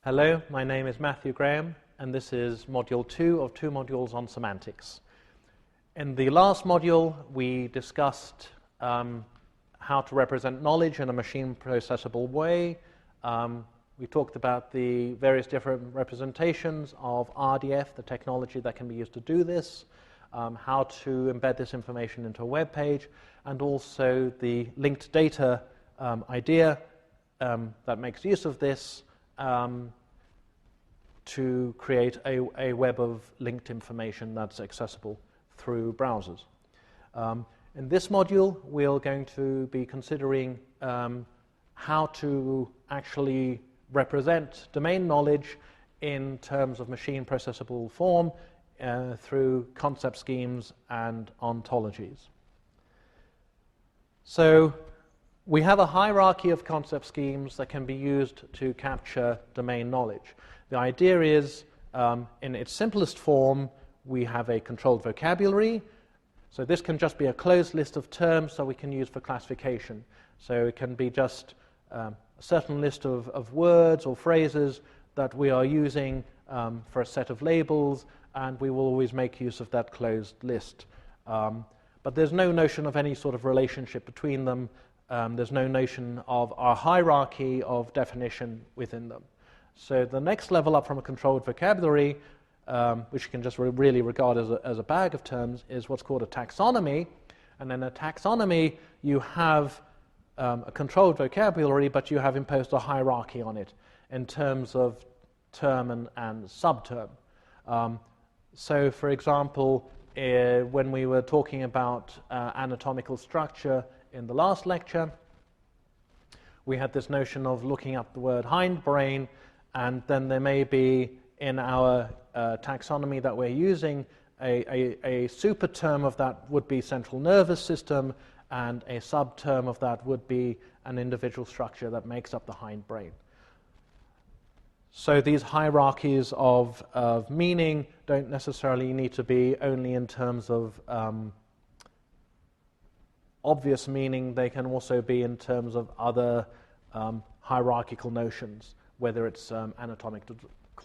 Hello, my name is Matthew Graham, and this is Module 2 of 2 modules on semantics. In the last module, we discussed how to represent knowledge in a machine-processable way. We talked about the various different representations of RDF, the technology that can be used to do this, how to embed this information into a web page, and also the linked data idea that makes use of this to create a web of linked information that's accessible through browsers. In this module, we're going to be considering how to actually represent domain knowledge in terms of machine processable form through concept schemes and ontologies. So we have a hierarchy of concept schemes that can be used to capture domain knowledge. The idea is, in its simplest form, we have a controlled vocabulary. So this can just be a closed list of terms that we can use for classification. So it can be just a certain list of words or phrases that we are using for a set of labels, and we will always make use of that closed list. But there's no notion of any sort of relationship between them. There's no notion of our hierarchy of definition within them. So the next level up from a controlled vocabulary, which you can just really regard as a bag of terms, is what's called a taxonomy. And in a taxonomy, you have a controlled vocabulary, but you have imposed a hierarchy on it in terms of term and subterm. So, for example, when we were talking about anatomical structure in the last lecture, we had this notion of looking up the word hindbrain, and then there may be in our taxonomy that we're using a super term of that would be central nervous system, and a subterm of that would be an individual structure that makes up the hindbrain. So these hierarchies of meaning don't necessarily need to be only in terms of obvious meaning. They can also be in terms of other hierarchical notions, whether it's anatomical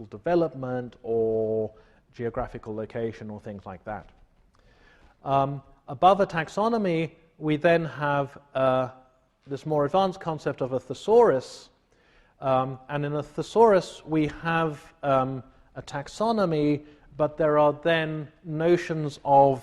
development or geographical location or things like that. Above a taxonomy, we then have this more advanced concept of a thesaurus. And in a thesaurus, we have a taxonomy, but there are then notions of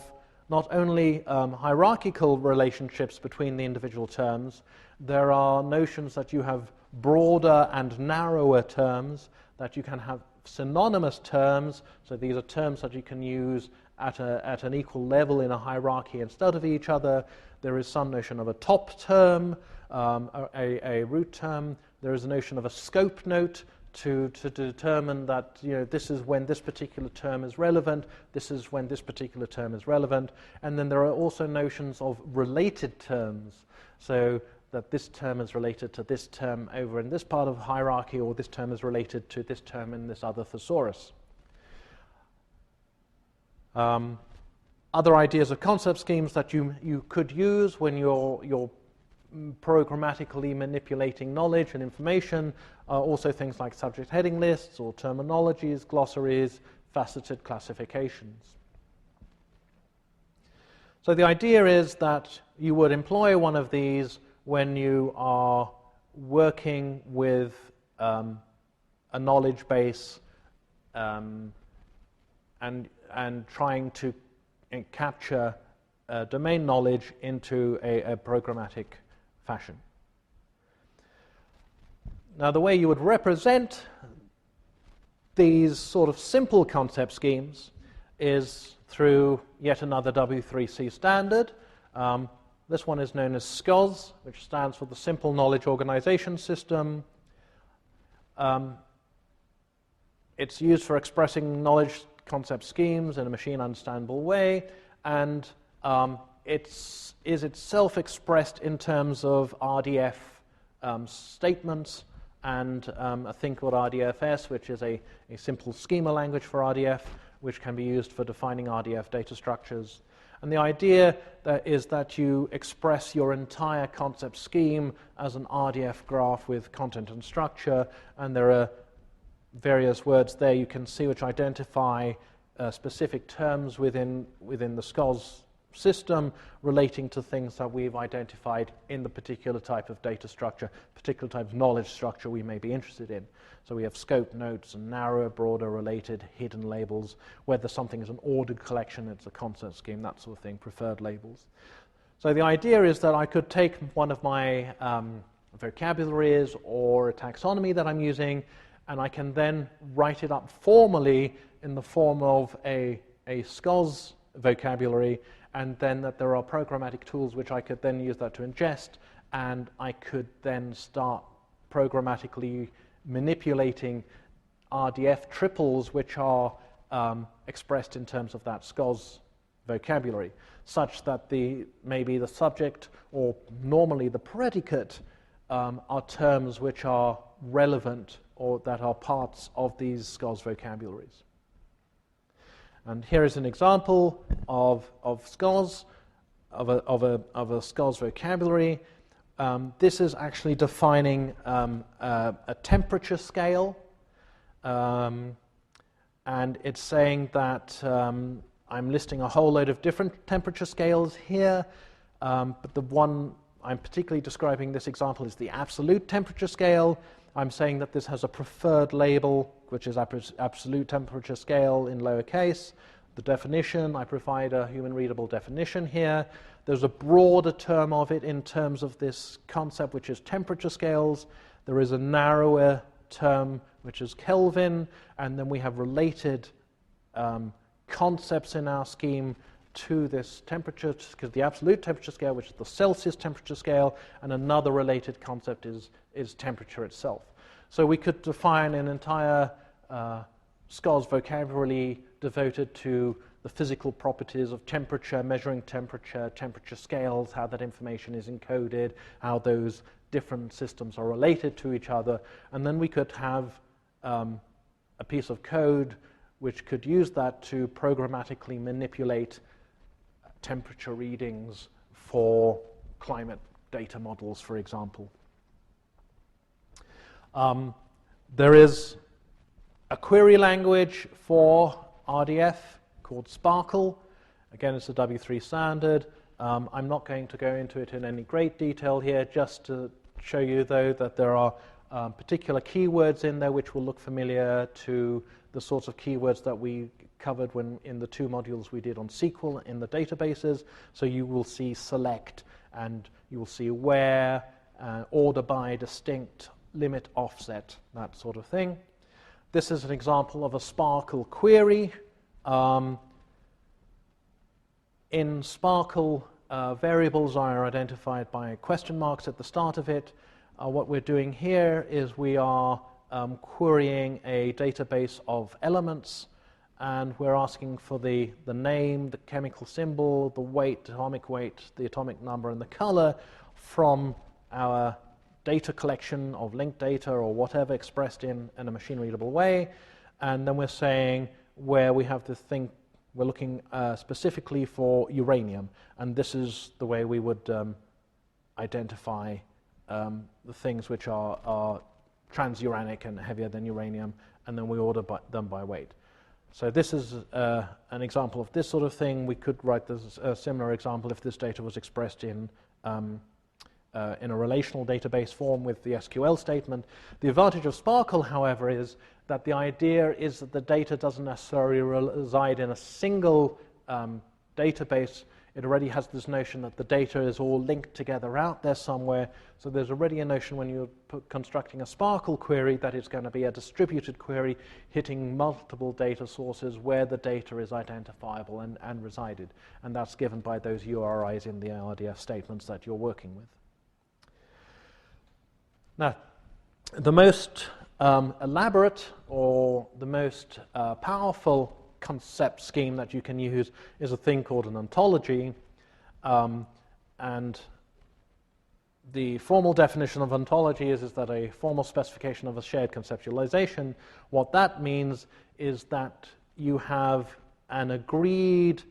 not only hierarchical relationships between the individual terms, there are notions that you have broader and narrower terms, that you can have synonymous terms, so these are terms that you can use at an equal level in a hierarchy instead of each other. There is some notion of a top term, a root term. There is a notion of a scope note to determine that, this is when this particular term is relevant, this is when this particular term is relevant. And then there are also notions of related terms, so that this term is related to this term over in this part of the hierarchy, or this term is related to this term in this other thesaurus. Other ideas of concept schemes that you could use when you're programmatically manipulating knowledge and information are also things like subject heading lists or terminologies, glossaries, faceted classifications. So the idea is that you would employ one of these when you are working with a knowledge base and trying to capture domain knowledge into a programmatic fashion. Now, the way you would represent these sort of simple concept schemes is through yet another W3C standard. This one is known as skos, which stands for the Simple Knowledge Organization System. It's used for expressing knowledge concept schemes in a machine-understandable way, and it is itself expressed in terms of RDF statements and a thing called RDFS, which is a simple schema language for RDF, which can be used for defining RDF data structures. And the idea is that you express your entire concept scheme as an RDF graph with content and structure, and there are various words there you can see which identify specific terms within the skos system relating to things that we've identified in the particular type of data structure, particular type of knowledge structure we may be interested in. So we have scope notes and narrower, broader, related, hidden labels, whether something is an ordered collection, it's a concept scheme, that sort of thing, preferred labels. So the idea is that I could take one of my vocabularies or a taxonomy that I'm using, and I can then write it up formally in the form of a skos vocabulary, and then that there are programmatic tools which I could then use that to ingest, and I could then start programmatically manipulating RDF triples which are expressed in terms of that skos vocabulary, such that maybe the subject or normally the predicate are terms which are relevant or that are parts of these skos vocabularies. And here is an example of skos, of a skos vocabulary. This is actually defining a temperature scale, and it's saying that I'm listing a whole load of different temperature scales here, but the one I'm particularly describing this example is the absolute temperature scale. I'm saying that this has a preferred label, which is absolute temperature scale in lowercase. The definition, I provide a human-readable definition here. There's a broader term of it in terms of this concept, which is temperature scales. There is a narrower term, which is Kelvin, and then we have related concepts in our scheme to this temperature, because the absolute temperature scale, which is the Celsius temperature scale, and another related concept is temperature itself. So we could define an entire skos vocabulary devoted to the physical properties of temperature, measuring temperature, temperature scales, how that information is encoded, how those different systems are related to each other, and then we could have a piece of code which could use that to programmatically manipulate temperature readings for climate data models, for example. There is a query language for RDF called sparql. Again, it's a W3 standard. I'm not going to go into it in any great detail here, just to show you, though, that there are particular keywords in there which will look familiar to the sorts of keywords that we covered in the two modules we did on SQL in the databases. So you will see select, and you will see where, order by, distinct, limit, offset, that sort of thing. This is an example of a sparql query. In sparql, variables are identified by question marks at the start of it. What we're doing here is we are querying a database of elements, and we're asking for the name, the chemical symbol, the weight, the atomic number, and the color from our data collection of linked data or whatever expressed in a machine-readable way. And then we're saying where we have the thing, we're looking specifically for uranium, and this is the way we would identify the things which are transuranic and heavier than uranium, and then we order them by weight. So this is an example of this sort of thing. We could write this, a similar example if this data was expressed in a relational database form with the SQL statement. The advantage of sparql, however, is that the idea is that the data doesn't necessarily reside in a single database. It already has this notion that the data is all linked together out there somewhere. So there's already a notion when you're constructing a sparql query that it's going to be a distributed query hitting multiple data sources where the data is identifiable and resided. And that's given by those URIs in the RDF statements that you're working with. Now, the most elaborate or the most powerful concept scheme that you can use is a thing called an ontology, and the formal definition of ontology is that a formal specification of a shared conceptualization. What that means is that you have an agreed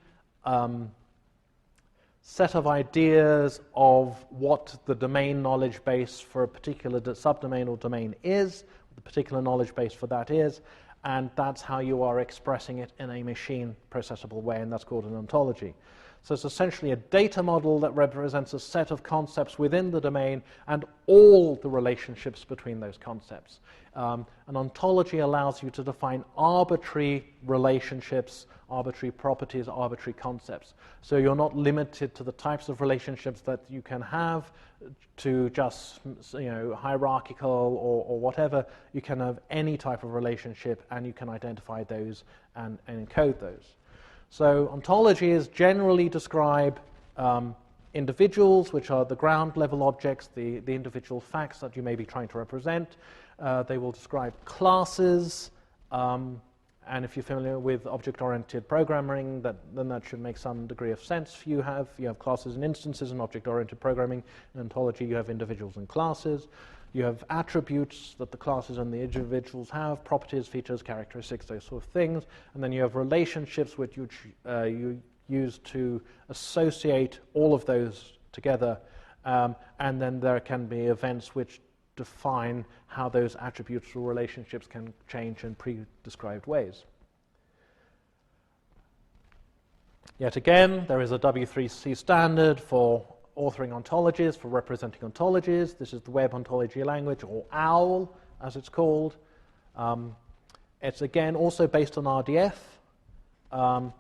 set of ideas of what the domain knowledge base for a particular subdomain or domain is, the particular knowledge base for that is, and that's how you are expressing it in a machine processable way, and that's called an ontology. So it's essentially a data model that represents a set of concepts within the domain and all the relationships between those concepts. An ontology allows you to define arbitrary relationships, arbitrary properties, arbitrary concepts. So you're not limited to the types of relationships that you can have to just, hierarchical or whatever. You can have any type of relationship, and you can identify those and encode those. So ontologies generally describe individuals, which are the ground level objects, the individual facts that you may be trying to represent. They will describe classes, and if you're familiar with object-oriented programming, then that should make some degree of sense. You have classes and instances in object-oriented programming. In ontology, you have individuals and classes. You have attributes that the classes and the individuals have, properties, features, characteristics, those sort of things. And then you have relationships which you use to associate all of those together. And then there can be events which define how those attributes or relationships can change in pre-described ways. Yet again, there is a W3C standard for authoring ontologies, for representing ontologies. This is the Web Ontology Language, or OWL, as it's called. It's again also based on RDF. An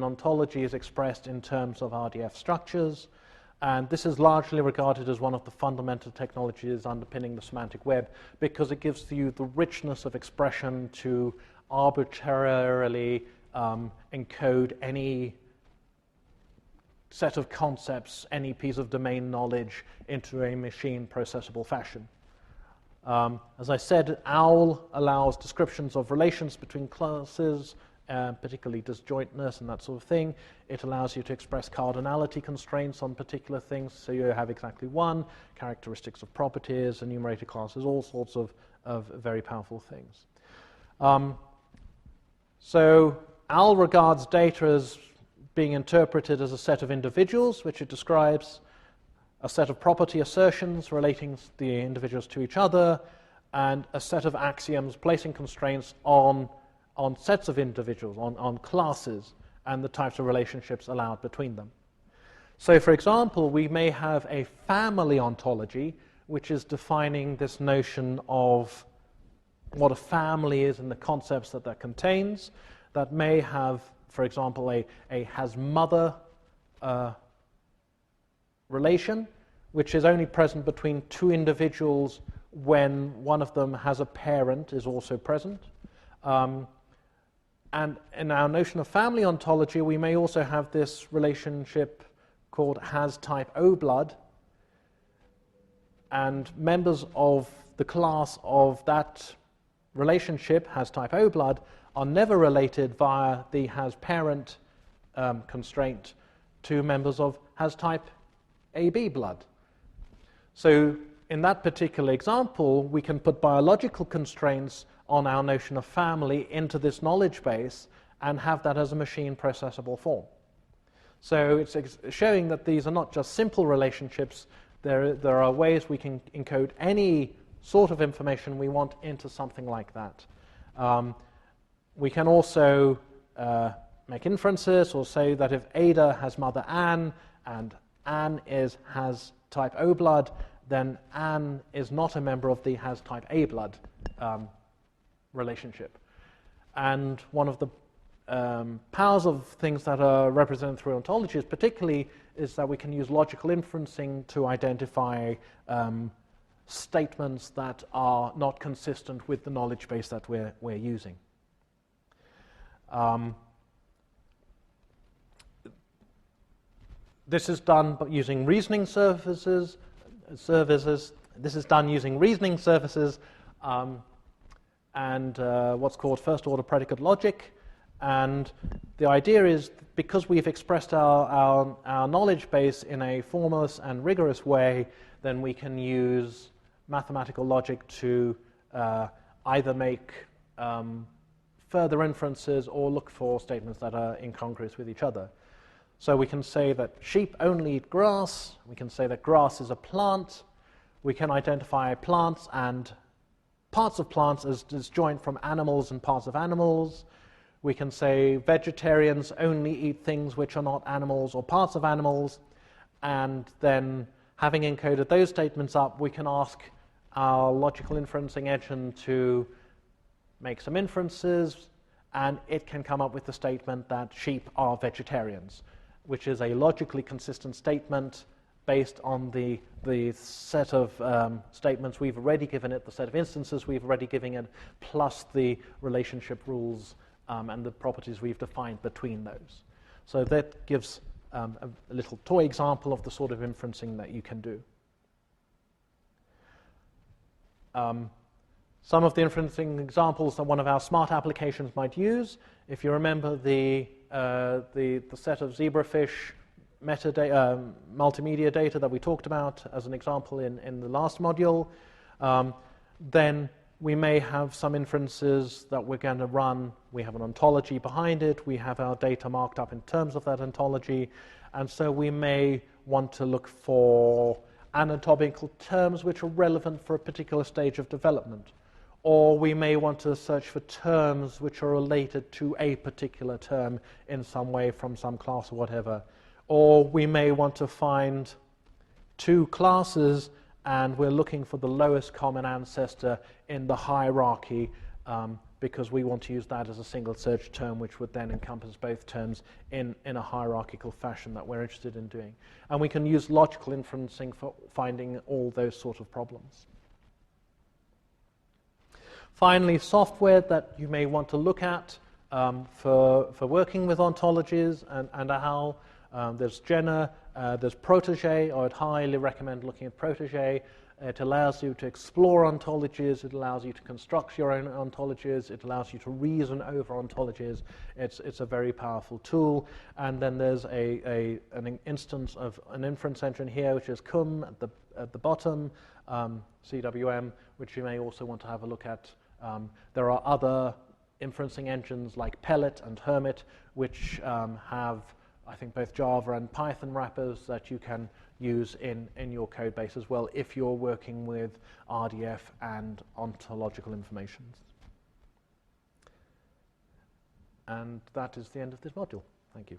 ontology is expressed in terms of RDF structures, and this is largely regarded as one of the fundamental technologies underpinning the semantic web because it gives you the richness of expression to arbitrarily encode any set of concepts, any piece of domain knowledge into a machine processable fashion. As I said, OWL allows descriptions of relations between classes, particularly disjointness and that sort of thing. It allows you to express cardinality constraints on particular things, so you have exactly one, characteristics of properties, enumerated classes, all sorts of very powerful things. So OWL regards data as being interpreted as a set of individuals, which it describes a set of property assertions relating the individuals to each other, and a set of axioms placing constraints on sets of individuals, on classes, and the types of relationships allowed between them. So, for example, we may have a family ontology, which is defining this notion of what a family is and the concepts that contains, that may have, for example, a has-mother relation, which is only present between two individuals when one of them has a parent is also present. And in our notion of family ontology, we may also have this relationship called has-type O-blood, and members of the class of that relationship, has-type O-blood, are never related via the has-parent constraint to members of has-type AB blood. So in that particular example, we can put biological constraints on our notion of family into this knowledge base and have that as a machine processable form. So it's showing that these are not just simple relationships. There are ways we can encode any sort of information we want into something like that. We can also make inferences or say that if Ada has mother Anne and Anne has type O blood, then Anne is not a member of the has type A blood relationship. And one of the powers of things that are represented through ontologies particularly is that we can use logical inferencing to identify statements that are not consistent with the knowledge base that we're using. This is done using reasoning services. This is done using reasoning services and what's called first-order predicate logic. And the idea is, because we've expressed our knowledge base in a formless and rigorous way, then we can use mathematical logic to either make further inferences or look for statements that are incongruous with each other. So we can say that sheep only eat grass. We can say that grass is a plant. We can identify plants and parts of plants as disjoint from animals and parts of animals. We can say vegetarians only eat things which are not animals or parts of animals, and then having encoded those statements up, we can ask our logical inferencing engine to make some inferences, and it can come up with the statement that sheep are vegetarians, which is a logically consistent statement based on the set of statements we've already given it, the set of instances we've already given it, plus the relationship rules and the properties we've defined between those. So that gives a little toy example of the sort of inferencing that you can do. Some of the inferencing examples that one of our smart applications might use, if you remember the set of zebrafish metadata, multimedia data that we talked about as an example in the last module, then we may have some inferences that we're going to run. We have an ontology behind it. We have our data marked up in terms of that ontology. And so we may want to look for anatomical terms which are relevant for a particular stage of development. Or we may want to search for terms which are related to a particular term in some way from some class or whatever. Or we may want to find two classes and we're looking for the lowest common ancestor in the hierarchy because we want to use that as a single search term which would then encompass both terms in a hierarchical fashion that we're interested in doing. And we can use logical inferencing for finding all those sort of problems. Finally, software that you may want to look at for working with ontologies and how there's Jenna, there's Protege. I would highly recommend looking at Protege. It allows you to explore ontologies. It allows you to construct your own ontologies. It allows you to reason over ontologies. It's a very powerful tool. And then there's an instance of an inference engine here, which is CUM at the bottom, CWM, which you may also want to have a look at. There are other inferencing engines like Pellet and Hermit, which have, I think, both Java and Python wrappers that you can use in your code base as well if you're working with RDF and ontological informations. And that is the end of this module. Thank you.